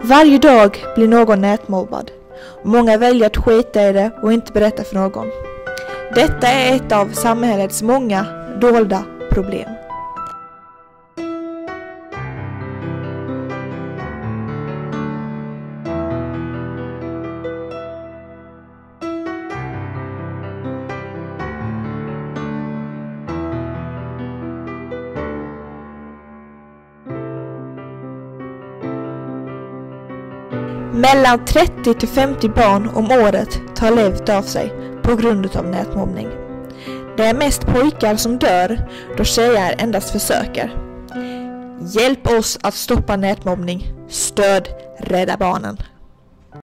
Varje dag blir någon nätmobbad. Många väljer att skita i det och inte berätta för någon. Detta är ett av samhällets många dolda problem. Mellan 30 till 50 barn om året tar livet av sig på grund av nätmobbning. Det är mest pojkar som dör då tjejer endast försöker. Hjälp oss att stoppa nätmobbning. Stöd Rädda Barnen.